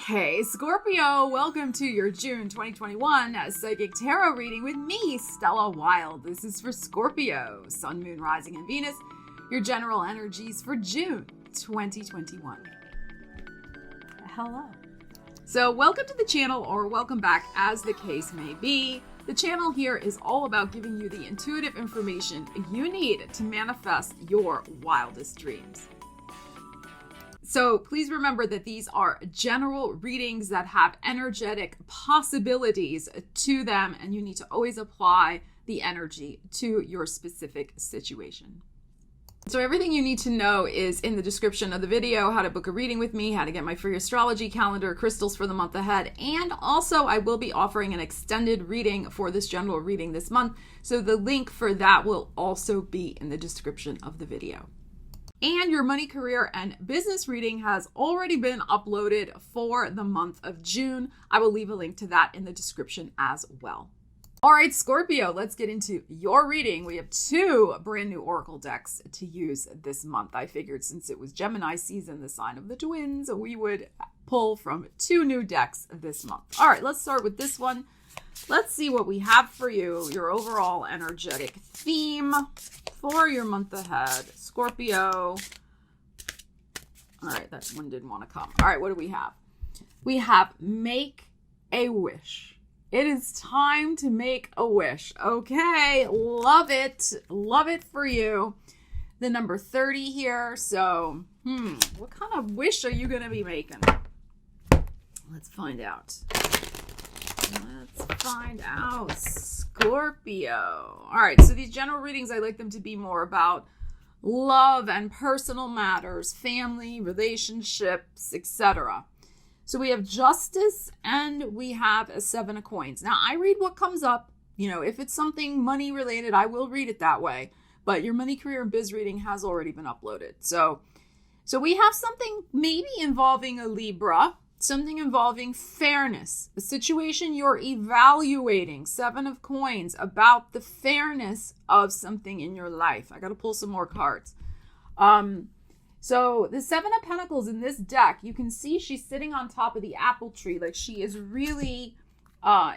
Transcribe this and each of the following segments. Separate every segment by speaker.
Speaker 1: Hey Scorpio, welcome to your June 2021 Psychic Tarot reading with me, Stella Wilde. This is for Scorpio, Sun, Moon, Rising, and Venus, your general energies for June 2021. Hello. So welcome to the channel, or welcome back as the case may be. The channel here is all about giving you the intuitive information you need to manifest your wildest dreams. So please remember that these are general readings that have energetic possibilities to them, and you need to always apply the energy to your specific situation. So everything you need to know is in the description of the video: how to book a reading with me, how to get my free astrology calendar, crystals for the month ahead, and also I will be offering an extended reading for this general reading this month. So the link for that will also be in the description of the video. And your money, career, and business reading has already been uploaded for the month of June. I will leave a link to that in the description as well. All right, Scorpio, let's get into your reading. We have two brand new oracle decks to use this month. I figured since it was Gemini season, the sign of the twins, we would pull from two new decks this month. All right, let's start with this one. Let's see what we have for you, your overall energetic theme for your month ahead. Scorpio. All right, that one didn't want to come. All right, what do we have? We have make a wish. It is time to make a wish. Okay, love it. Love it for you. The number 30 here. So, what kind of wish are you going to be making? Let's find out. Let's find out, Scorpio. All right, so these general readings, I like them to be more about love and personal matters, family, relationships, etc. So we have justice and we have a 7 of coins. Now, I read what comes up. You know, if it's something money related, I will read it that way. But your money, career, and biz reading has already been uploaded. So we have something maybe involving a Libra. Something involving fairness, a situation you're evaluating, 7 of coins, about the fairness of something in your life. I got to pull some more cards. So the 7 of Pentacles in this deck, you can see she's sitting on top of the apple tree. Like she is really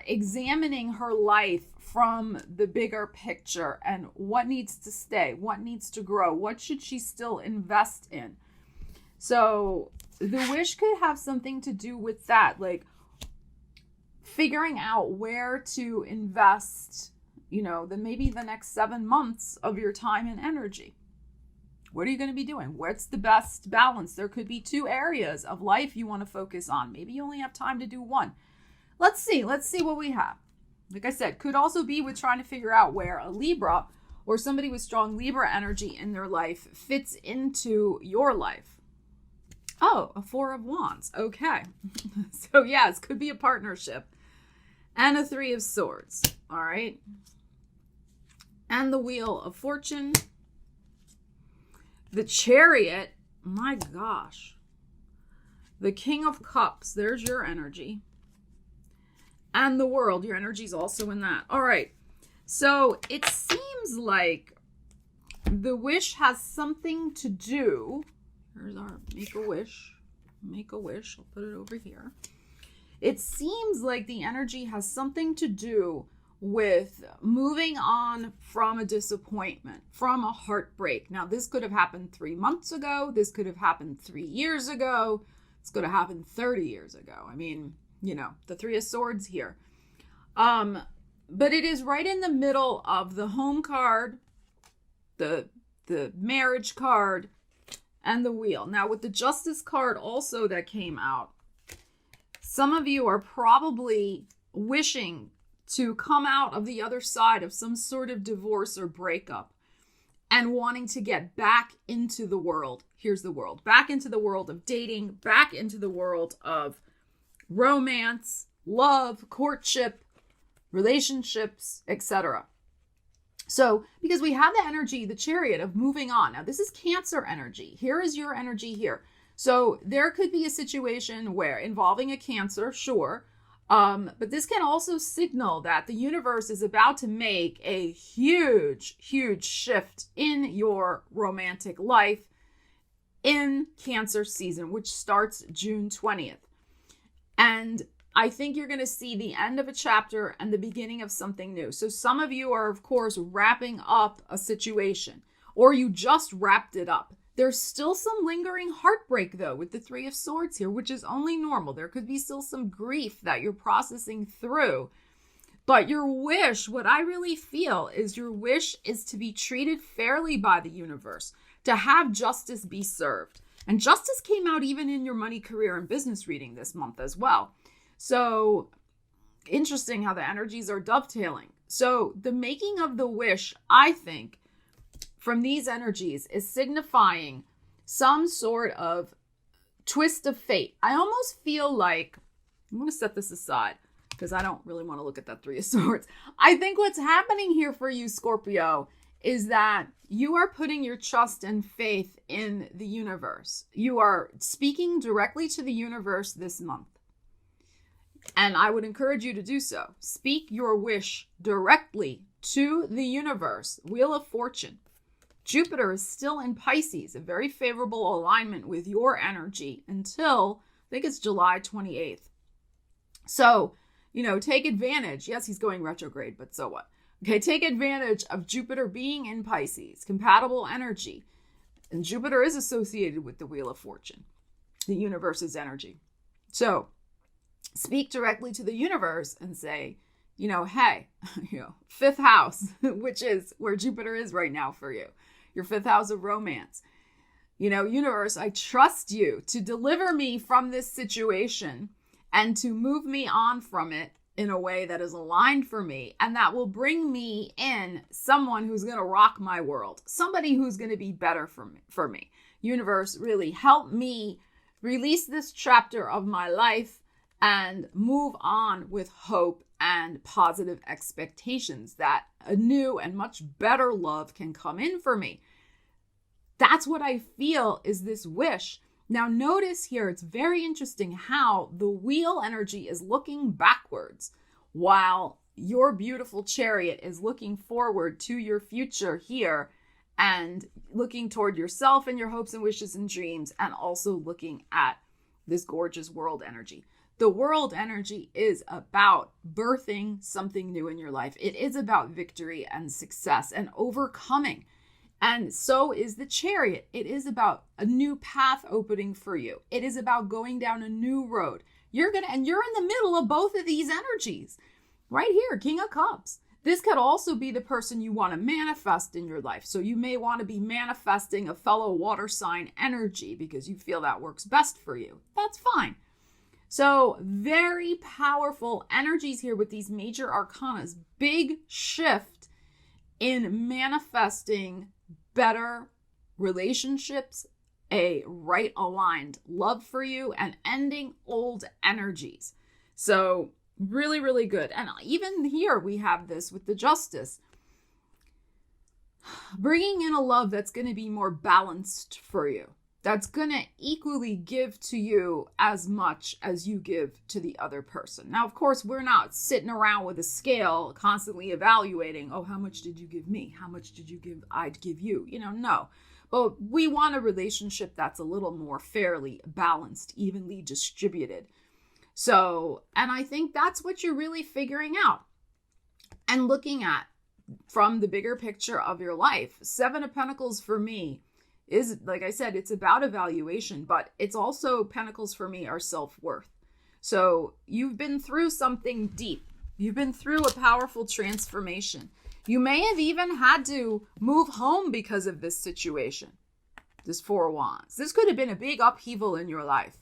Speaker 1: examining her life from the bigger picture and what needs to stay, what needs to grow, what should she still invest in. So the wish could have something to do with that, like figuring out where to invest, maybe the next 7 months of your time and energy. What are you going to be doing? What's the best balance? There could be 2 areas of life you want to focus on. Maybe you only have time to do one. Let's see what we have. Like I said, could also be with trying to figure out where a Libra or somebody with strong Libra energy in their life fits into your life. Oh, a 4 of Wands. Okay. So yes, could be a partnership. And a 3 of Swords. All right. And the Wheel of Fortune. The Chariot. My gosh. The King of Cups. There's your energy. And the World. Your energy is also in that. All right. So it seems like the wish has something to do. Here's our make a wish. Make a wish. I'll put it over here. It seems like the energy has something to do with moving on from a disappointment, from a heartbreak. Now, this could have happened 3 months ago. This could have happened 3 years ago. This could have happened 30 years ago. I mean, the 3 of Swords here. But it is right in the middle of the home card, the marriage card, and the Wheel. Now, with the Justice card also that came out, some of you are probably wishing to come out of the other side of some sort of divorce or breakup and wanting to get back into the world. Here's the world. Back into the world of dating, back into the world of romance, love, courtship, relationships, etc. So, because we have the energy, the Chariot, of moving on. Now, this is Cancer energy. Here is your energy here. So, there could be a situation where involving a Cancer, sure. But this can also signal that the universe is about to make a huge, huge shift in your romantic life in Cancer season, which starts June 20th. And I think you're going to see the end of a chapter and the beginning of something new. So some of you are, of course, wrapping up a situation, or you just wrapped it up. There's still some lingering heartbreak, though, with the Three of Swords here, which is only normal. There could be still some grief that you're processing through. But your wish, what I really feel is your wish is to be treated fairly by the universe, to have justice be served. And justice came out even in your money, career, and business reading this month as well. So interesting how the energies are dovetailing. So the making of the wish, I think, from these energies is signifying some sort of twist of fate. I almost feel like, I'm going to set this aside because I don't really want to look at that Three of Swords. I think what's happening here for you, Scorpio, is that you are putting your trust and faith in the universe. You are speaking directly to the universe this month. And I would encourage you to do so. Speak your wish directly to the universe. Wheel of Fortune. Jupiter is still in Pisces, a very favorable alignment with your energy until, I think it's July 28th. So, take advantage. Yes, he's going retrograde, but so what? Okay, take advantage of Jupiter being in Pisces, compatible energy. And Jupiter is associated with the Wheel of Fortune, the universe's energy. So, speak directly to the universe and say, hey, fifth house, which is where Jupiter is right now for you. Your fifth house of romance. Universe, I trust you to deliver me from this situation and to move me on from it in a way that is aligned for me and that will bring me in someone who's going to rock my world, somebody who's going to be better for me. Universe, really help me release this chapter of my life and move on with hope and positive expectations that a new and much better love can come in for me. That's what I feel is this wish. Now notice here, it's very interesting how the wheel energy is looking backwards while your beautiful chariot is looking forward to your future here and looking toward yourself and your hopes and wishes and dreams, and also looking at this gorgeous world energy. The world energy is about birthing something new in your life. It is about victory and success and overcoming. And so is the chariot. It is about a new path opening for you. It is about going down a new road. You're in the middle of both of these energies. Right here, King of Cups. This could also be the person you want to manifest in your life. So you may want to be manifesting a fellow water sign energy because you feel that works best for you. That's fine. So very powerful energies here with these major arcanas. Big shift in manifesting better relationships, a right aligned love for you, and ending old energies. So really, really good. And even here we have this with the Justice. Bringing in a love that's going to be more balanced for you. That's going to equally give to you as much as you give to the other person. Now, of course, we're not sitting around with a scale constantly evaluating, oh, how much did you give me? How much did you give? I'd give you, no. But we want a relationship that's a little more fairly balanced, evenly distributed. So, and I think that's what you're really figuring out and looking at from the bigger picture of your life. Seven of Pentacles for me is, like I said, it's about evaluation, but it's also, Pentacles for me are self-worth. So you've been through something deep. You've been through a powerful transformation. You may have even had to move home because of this situation. This Four of Wands. This could have been a big upheaval in your life.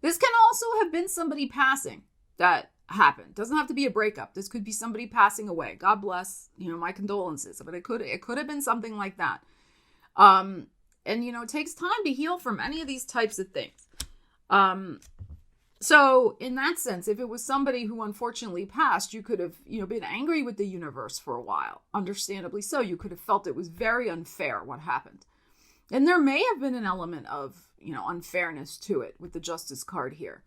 Speaker 1: This can also have been somebody passing that happened. Doesn't have to be a breakup. This could be somebody passing away. God bless, my condolences. But it could have been something like that. And, it takes time to heal from any of these types of things. So in that sense, if it was somebody who unfortunately passed, you could have, been angry with the universe for a while. Understandably so. You could have felt it was very unfair what happened. And there may have been an element of, unfairness to it with the Justice card here.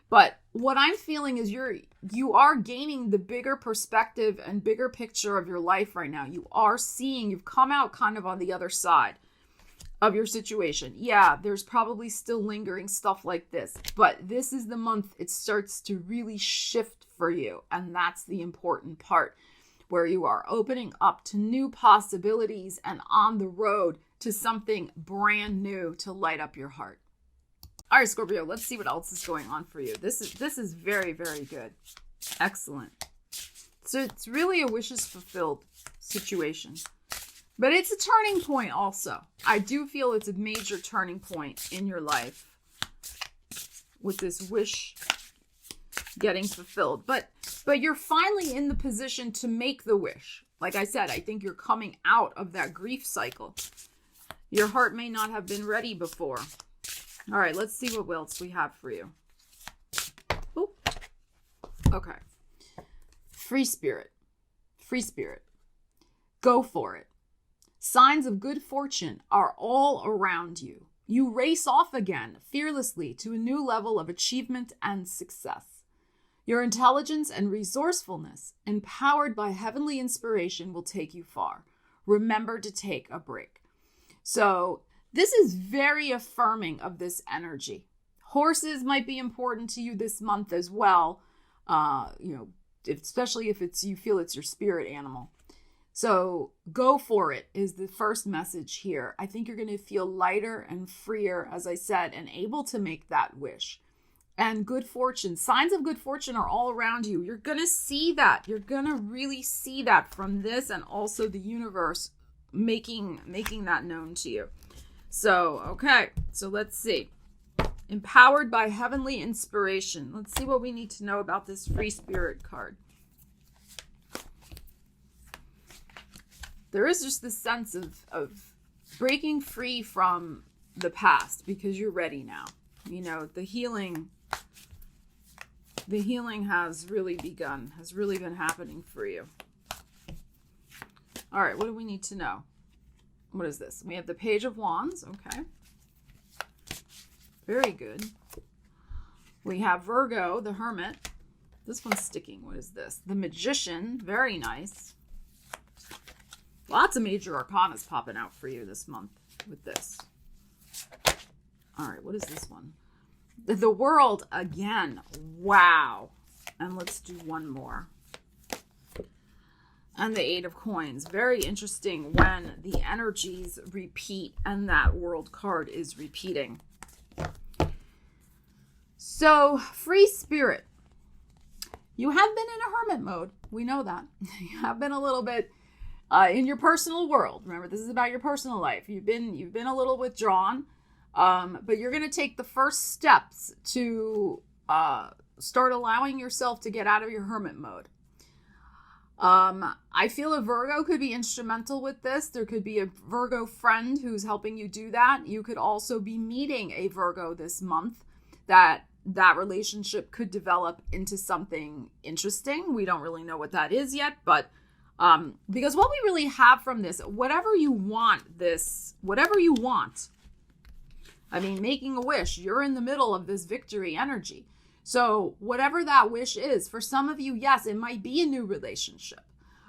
Speaker 1: But what I'm feeling is you are gaining the bigger perspective and bigger picture of your life right now. You are seeing, you've come out kind of on the other side of your situation. Yeah, there's probably still lingering stuff like this, but this is the month it starts to really shift for you. And that's the important part, where you are opening up to new possibilities and on the road to something brand new to light up your heart. All right, Scorpio, let's see what else is going on for you. This is very, very good. Excellent. So it's really a wishes fulfilled situation. But it's a turning point also. I do feel it's a major turning point in your life with this wish getting fulfilled. But you're finally in the position to make the wish. Like I said, I think you're coming out of that grief cycle. Your heart may not have been ready before. All right, let's see what else we have for you. Ooh. Okay. Free spirit. Free spirit. Go for it. Signs of good fortune are all around you. You race off again, fearlessly, to a new level of achievement and success. Your intelligence and resourcefulness, empowered by heavenly inspiration, will take you far. Remember to take a break. So this is very affirming of this energy. Horses might be important to you this month as well. Especially if you feel it's your spirit animal. So go for it is the first message here. I think you're going to feel lighter and freer, as I said, and able to make that wish. And good fortune, signs of good fortune are all around you. You're going to see that. You're going to really see that from this, and also the universe making that known to you. So, okay. So let's see. Empowered by heavenly inspiration. Let's see what we need to know about this free spirit card. There is just this sense of breaking free from the past because you're ready now. You know, the healing has really begun, has really been happening for you. All right, what do we need to know? What is this? We have the Page of Wands. Okay. Very good. We have Virgo, the Hermit. This one's sticking. What is this? The Magician. Very nice. Lots of major arcanas popping out for you this month with this. All right, what is this one? The World again. Wow. And let's do one more. And the Eight of Coins. Very interesting when the energies repeat and that World card is repeating. So, free spirit. You have been in a hermit mode. We know that. You have been a little bit in your personal world. Remember, this is about your personal life. You've been a little withdrawn, but you're going to take the first steps to start allowing yourself to get out of your hermit mode. I feel a Virgo could be instrumental with this. There could be a Virgo friend who's helping you do that. You could also be meeting a Virgo this month that relationship could develop into something interesting. We don't really know what that is yet, but because what we really have from this, whatever you want, I mean, making a wish, you're in the middle of this victory energy. So whatever that wish is, for some of you, yes, it might be a new relationship.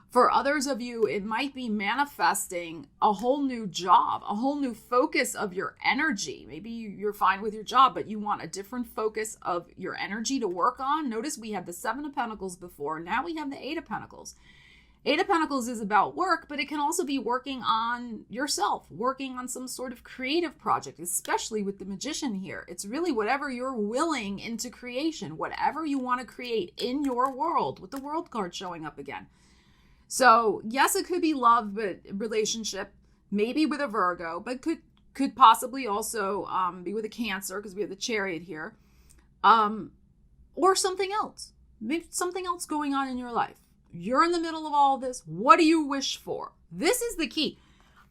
Speaker 1: For others of you, it might be manifesting a whole new job, a whole new focus of your energy. Maybe you're fine with your job, but you want a different focus of your energy to work on. Notice we had the Seven of Pentacles before. Now we have the Eight of Pentacles. Eight of Pentacles is about work, but it can also be working on yourself, working on some sort of creative project, especially with the Magician here. It's really whatever you're willing into creation, whatever you want to create in your world, with the World card showing up again. So yes, it could be love, but relationship, maybe with a Virgo, but could possibly also be with a Cancer, because we have the Chariot here, or something else. Maybe something else going on in your life. You're in the middle of all this. What do you wish for? This is the key.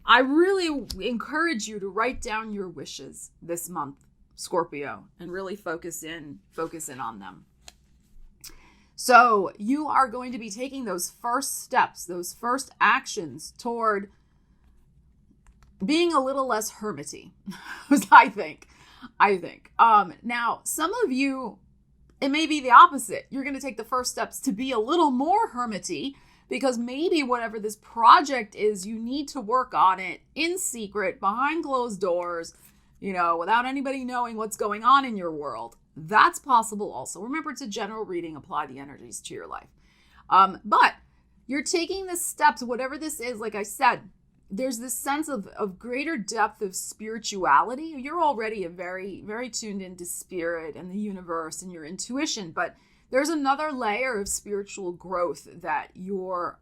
Speaker 1: I really encourage you to write down your wishes this month, Scorpio, and really focus in on them. So you are going to be taking those first steps, those first actions toward being a little less hermity, I think. Now, some of you, it may be the opposite. You're going to take the first steps to be a little more hermity because maybe whatever this project is, you need to work on it in secret, behind closed doors, without anybody knowing what's going on in your world. That's possible also. Remember, it's a general reading. Apply the energies to your life. But you're taking the steps, whatever this is, like I said, there's this sense of greater depth of spirituality. You're already a very, very tuned into spirit and the universe and your intuition, but there's another layer of spiritual growth that you're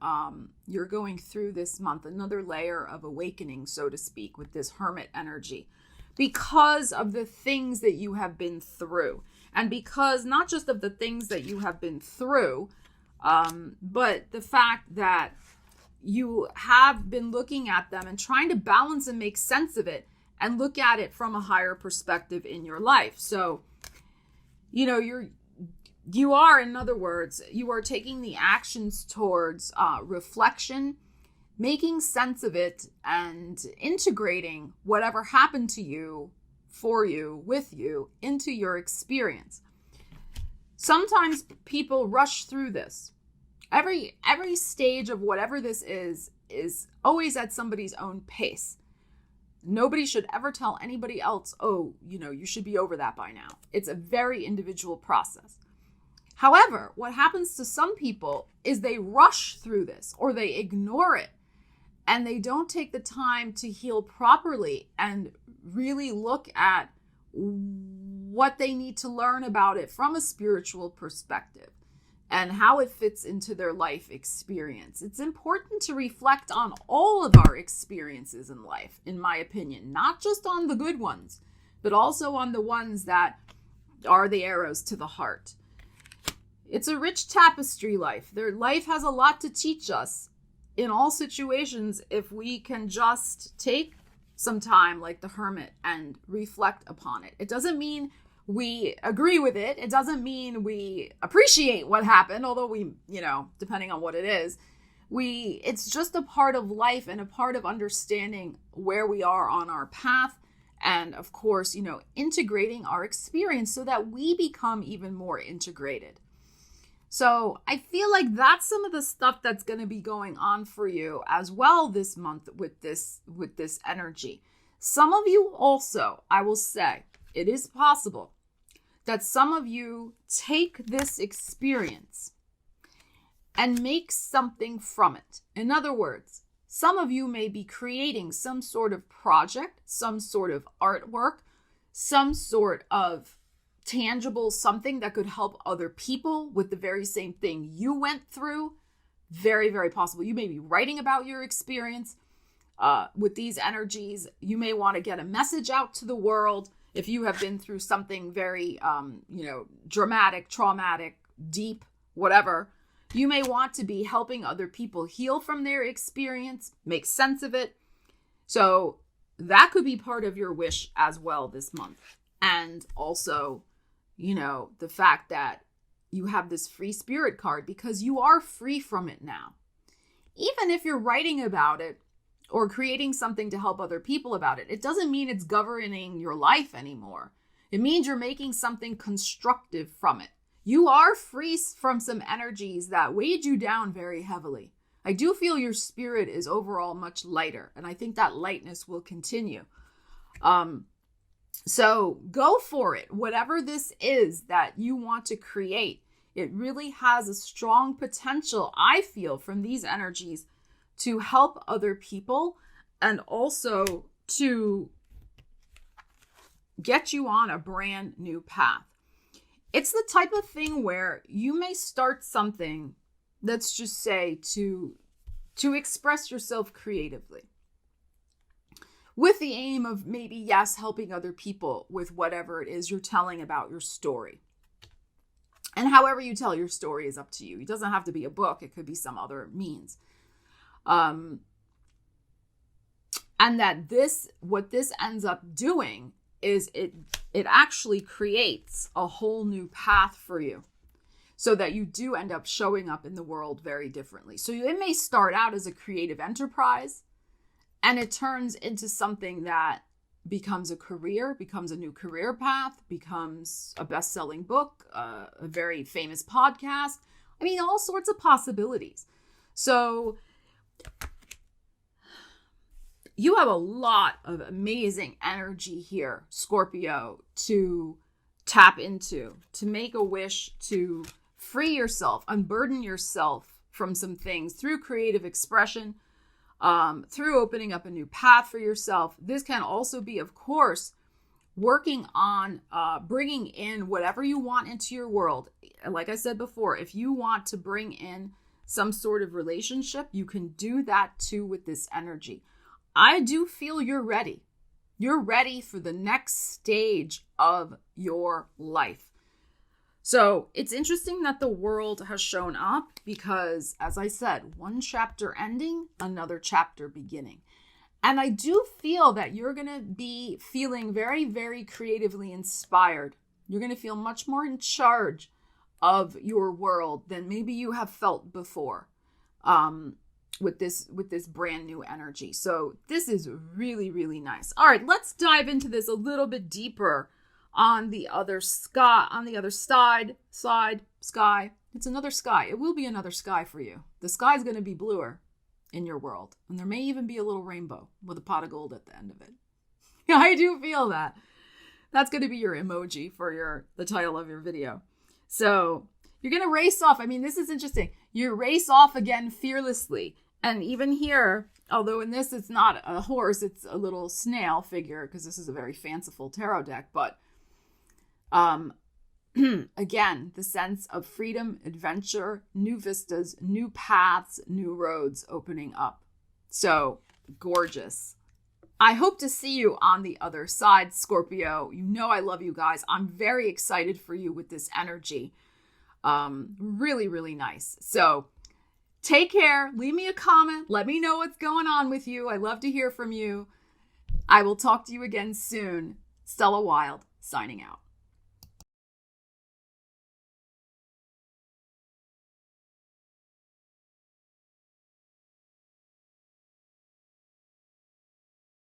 Speaker 1: going through this month, another layer of awakening, so to speak, with this hermit energy, because of the things that you have been through. And because not just of the things that you have been through, but the fact that you have been looking at them and trying to balance and make sense of it and look at it from a higher perspective in your life. So, you are, in other words, you are taking the actions towards reflection, making sense of it, and integrating whatever happened to you, for you, with you, into your experience. Sometimes people rush through this. Every stage of whatever this is always at somebody's own pace. Nobody should ever tell anybody else, oh, you should be over that by now. It's a very individual process. However, what happens to some people is they rush through this, or they ignore it, and they don't take the time to heal properly and really look at what they need to learn about it from a spiritual perspective and how it fits into their life experience. It's important to reflect on all of our experiences in life, in my opinion, not just on the good ones, but also on the ones that are the arrows to the heart. It's a rich tapestry life. Their life has a lot to teach us in all situations if we can just take some time like the hermit and reflect upon it. It doesn't mean we agree with it. It doesn't mean we appreciate what happened, although we, depending on what it is, it's just a part of life and a part of understanding where we are on our path. And of course, integrating our experience so that we become even more integrated. So I feel like that's some of the stuff that's going to be going on for you as well this month with this energy. Some of you also, I will say, it is possible that some of you take this experience and make something from it. In other words, some of you may be creating some sort of project, some sort of artwork, some sort of tangible something that could help other people with the very same thing you went through. Very, very possible. You may be writing about your experience with these energies. You may want to get a message out to the world. If you have been through something very, dramatic, traumatic, deep, whatever, you may want to be helping other people heal from their experience, make sense of it. So that could be part of your wish as well this month. And also, the fact that you have this free spirit card because you are free from it now. Even if you're writing about it or creating something to help other people about it, it doesn't mean it's governing your life anymore. It means you're making something constructive from it. You are free from some energies that weighed you down very heavily. I do feel your spirit is overall much lighter, and I think that lightness will continue. So go for it. Whatever this is that you want to create, it really has a strong potential, I feel, from these energies to help other people and also to get you on a brand new path. It's the type of thing where you may start something, let's just say, to express yourself creatively, with the aim of maybe, yes, helping other people with whatever it is you're telling about your story. And however you tell your story is up to you. It doesn't have to be a book. It could be some other means. And that what this ends up doing is it actually creates a whole new path for you so that you do end up showing up in the world very differently. So it may start out as a creative enterprise, and it turns into something that becomes a career, becomes a new career path, becomes a best-selling book, a very famous podcast. I mean, all sorts of possibilities. So you have a lot of amazing energy here, Scorpio, to tap into, to make a wish, to free yourself, unburden yourself from some things through creative expression, through opening up a new path for yourself. This can also be, of course, working on bringing in whatever you want into your world. Like I said before, if you want to bring in some sort of relationship, you can do that too with this energy. I do feel you're ready. You're ready for the next stage of your life. So it's interesting that the world has shown up because, as I said, one chapter ending, another chapter beginning. And I do feel that you're going to be feeling very, very creatively inspired. You're going to feel much more in charge of your world than maybe you have felt before with this brand new energy. So this is really, really nice. All right, let's dive into this a little bit deeper on the other sky, on the other sky. It's another sky. It will be another sky for you. The sky is going to be bluer in your world. And there may even be a little rainbow with a pot of gold at the end of it. I do feel that. That's going to be your emoji for the title of your video. So you're going to race off. I mean, this is interesting. You race off again fearlessly. And even here, although in this it's not a horse, it's a little snail figure because this is a very fanciful tarot deck. But again, the sense of freedom, adventure, new vistas, new paths, new roads opening up. So gorgeous. I hope to see you on the other side, Scorpio. You know I love you guys. I'm very excited for you with this energy. Really, really nice. So take care. Leave me a comment. Let me know what's going on with you. I love to hear from you. I will talk to you again soon. Stella Wilde, signing out.